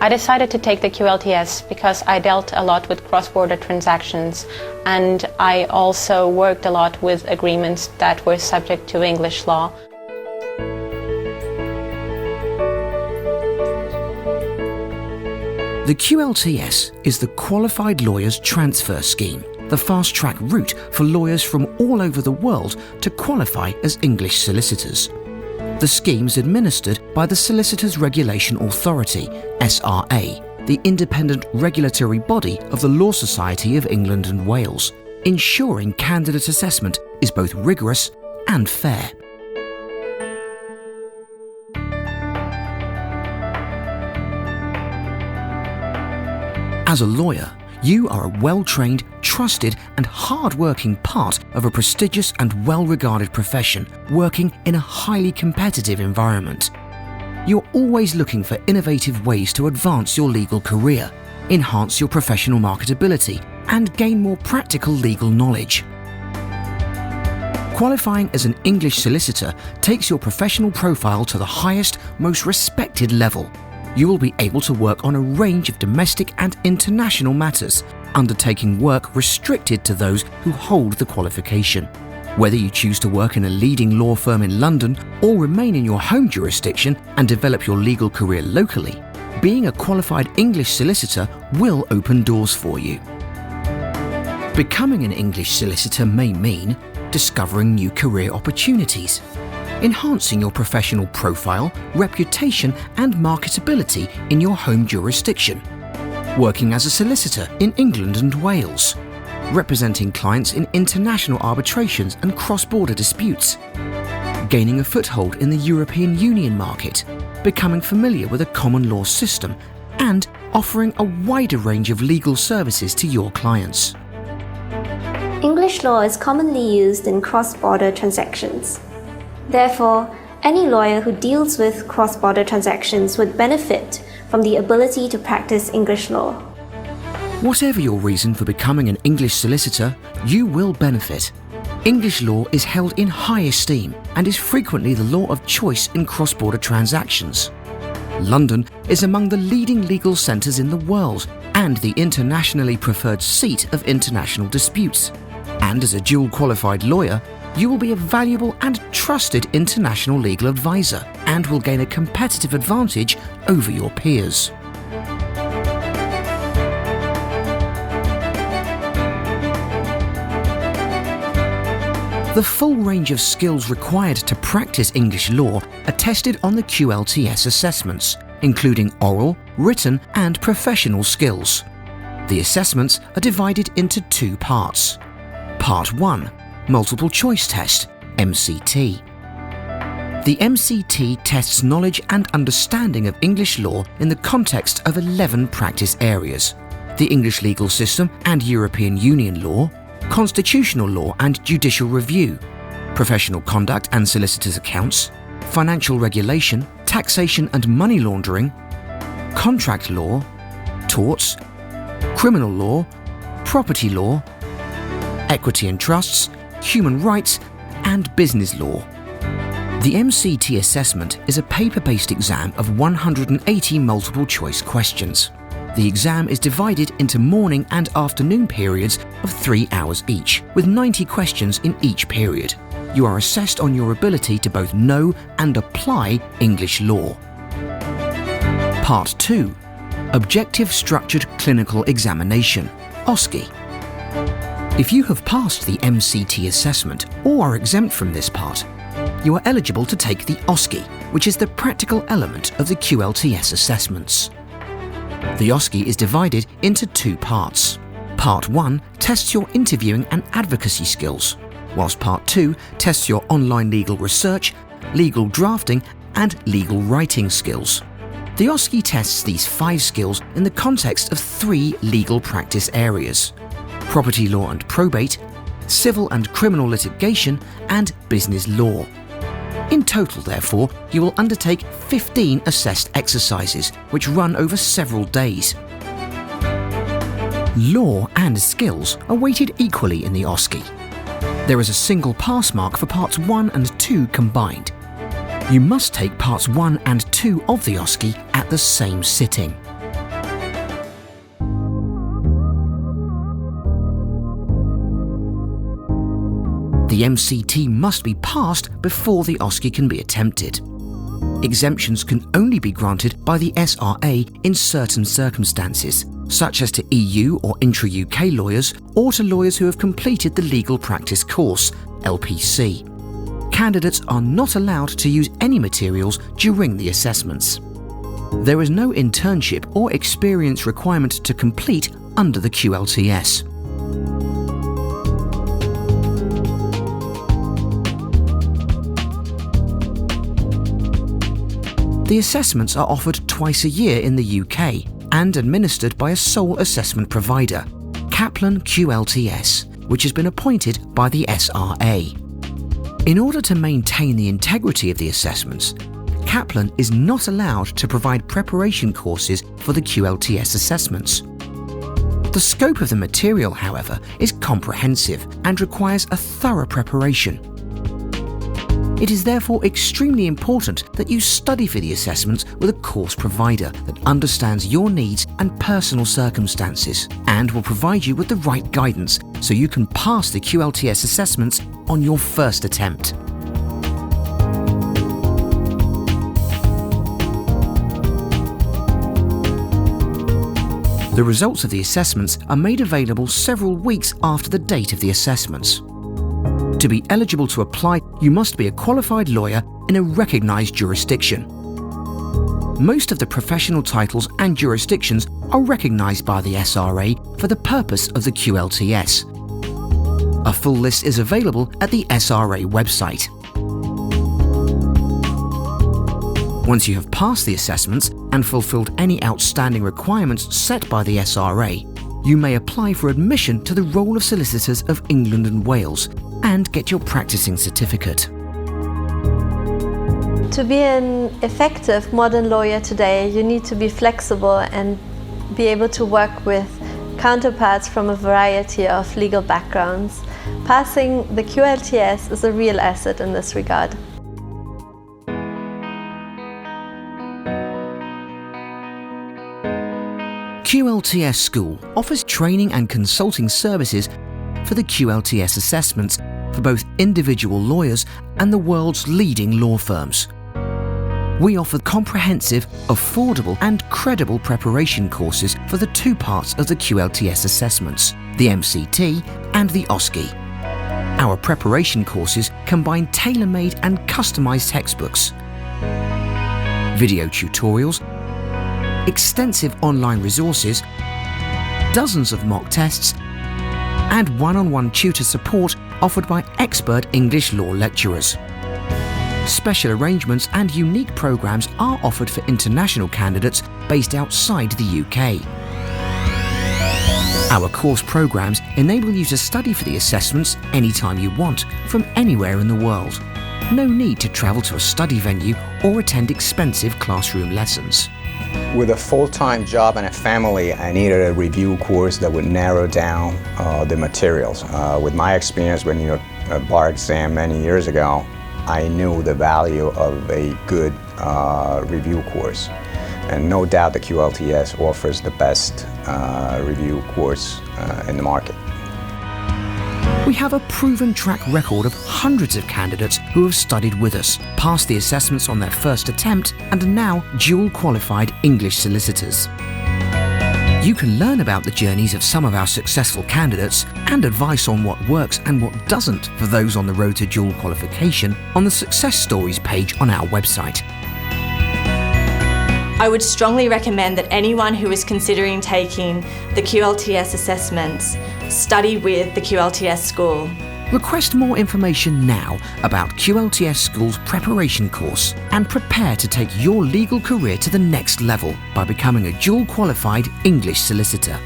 I decided to take the QLTS because I dealt a lot with cross-border transactions, and I also worked a lot with agreements that were subject to English law. The QLTS is the Qualified Lawyers Transfer Scheme, the fast-track route for lawyers from all over the world to qualify as English solicitors. The scheme is administered by the Solicitors Regulation Authority, SRA, the independent regulatory body of the Law Society of England and Wales, ensuring candidate assessment is both rigorous and fair. As a lawyer, you are a well-trained, trusted and hard-working part of a prestigious and well-regarded profession working in a highly competitive environment. You're always looking for innovative ways to advance your legal career, enhance your professional marketability and gain more practical legal knowledge. Qualifying as an English solicitor takes your professional profile to the highest, most respected level. You will be able to work on a range of domestic and international matters, undertaking work restricted to those who hold the qualification. Whether you choose to work in a leading law firm in London or remain in your home jurisdiction and develop your legal career locally, being a qualified English solicitor will open doors for you. Becoming an English solicitor may mean discovering new career opportunities, enhancing your professional profile, reputation and marketability in your home jurisdiction, working as a solicitor in England and Wales, representing clients in international arbitrations and cross-border disputes, gaining a foothold in the European Union market, becoming familiar with a common law system, and offering a wider range of legal services to your clients. English law is commonly used in cross-border transactions. Therefore, any lawyer who deals with cross-border transactions would benefit from the ability to practice English law. Whatever your reason for becoming an English solicitor, you will benefit. English law is held in high esteem and is frequently the law of choice in cross-border transactions. London is among the leading legal centres in the world and the internationally preferred seat of international disputes. And as a dual qualified lawyer, you will be a valuable and trusted international legal advisor and will gain a competitive advantage over your peers. The full range of skills required to practice English law are tested on the QLTS assessments, including oral, written and professional skills. The assessments are divided into two parts. Part 1. Multiple Choice Test, MCT. The MCT tests knowledge and understanding of English law in the context of 11 practice areas: the English legal system and European Union law, constitutional law and judicial review, professional conduct and solicitors' accounts, financial regulation, taxation and money laundering, contract law, torts, criminal law, property law, equity and trusts, human rights and business law. The MCT assessment is a paper-based exam of 180 multiple-choice questions. The exam is divided into morning and afternoon periods of 3 hours each, with 90 questions in each period. You are assessed on your ability to both know and apply English law. Part 2. Objective Structured Clinical Examination, OSCE. If you have passed the MCT assessment or are exempt from this part, you are eligible to take the OSCE, which is the practical element of the QLTS assessments. The OSCE is divided into two parts. Part 1 tests your interviewing and advocacy skills, whilst Part 2 tests your online legal research, legal drafting and legal writing skills. The OSCE tests these 5 skills in the context of 3 legal practice areas: property law and probate, civil and criminal litigation, and business law. In total, therefore, you will undertake 15 assessed exercises, which run over several days. Law and skills are weighted equally in the OSCE. There is a single pass mark for parts 1 and 2 combined. You must take parts 1 and 2 of the OSCE at the same sitting. The MCT must be passed before the OSCE can be attempted. Exemptions can only be granted by the SRA in certain circumstances, such as to EU or intra-UK lawyers or to lawyers who have completed the Legal Practice Course, LPC. Candidates are not allowed to use any materials during the assessments. There is no internship or experience requirement to complete under the QLTS. The assessments are offered twice a year in the UK and administered by a sole assessment provider, Kaplan QLTS, which has been appointed by the SRA. In order to maintain the integrity of the assessments, Kaplan is not allowed to provide preparation courses for the QLTS assessments. The scope of the material, however, is comprehensive and requires a thorough preparation. It is therefore extremely important that you study for the assessments with a course provider that understands your needs and personal circumstances and will provide you with the right guidance so you can pass the QLTS assessments on your first attempt. The results of the assessments are made available several weeks after the date of the assessments. To be eligible to apply, you must be a qualified lawyer in a recognised jurisdiction. Most of the professional titles and jurisdictions are recognised by the SRA for the purpose of the QLTS. A full list is available at the SRA website. Once you have passed the assessments and fulfilled any outstanding requirements set by the SRA, you may apply for admission to the Roll of Solicitors of England and Wales and get your practicing certificate. To be an effective modern lawyer today, you need to be flexible and be able to work with counterparts from a variety of legal backgrounds. Passing the QLTS is a real asset in this regard. QLTS School offers training and consulting services for the QLTS assessments for both individual lawyers and the world's leading law firms. We offer comprehensive, affordable and credible preparation courses for the two parts of the QLTS assessments, the MCT and the OSCE. Our preparation courses combine tailor-made and customised textbooks, video tutorials, extensive online resources, dozens of mock tests, and one-on-one tutor support offered by expert English law lecturers. Special arrangements and unique programs are offered for international candidates based outside the UK. Our course programs enable you to study for the assessments anytime you want, from anywhere in the world. No need to travel to a study venue or attend expensive classroom lessons. With a full-time job and a family, I needed a review course that would narrow down the materials. With my experience with New York bar exam many years ago, I knew the value of a good review course. And no doubt the QLTS offers the best review course in the market. We have a proven track record of hundreds of candidates who have studied with us, passed the assessments on their first attempt, and are now dual qualified English solicitors. You can learn about the journeys of some of our successful candidates and advice on what works and what doesn't for those on the road to dual qualification on the Success Stories page on our website. I would strongly recommend that anyone who is considering taking the QLTS assessments study with the QLTS School. Request more information now about QLTS School's preparation course and prepare to take your legal career to the next level by becoming a dual qualified English solicitor.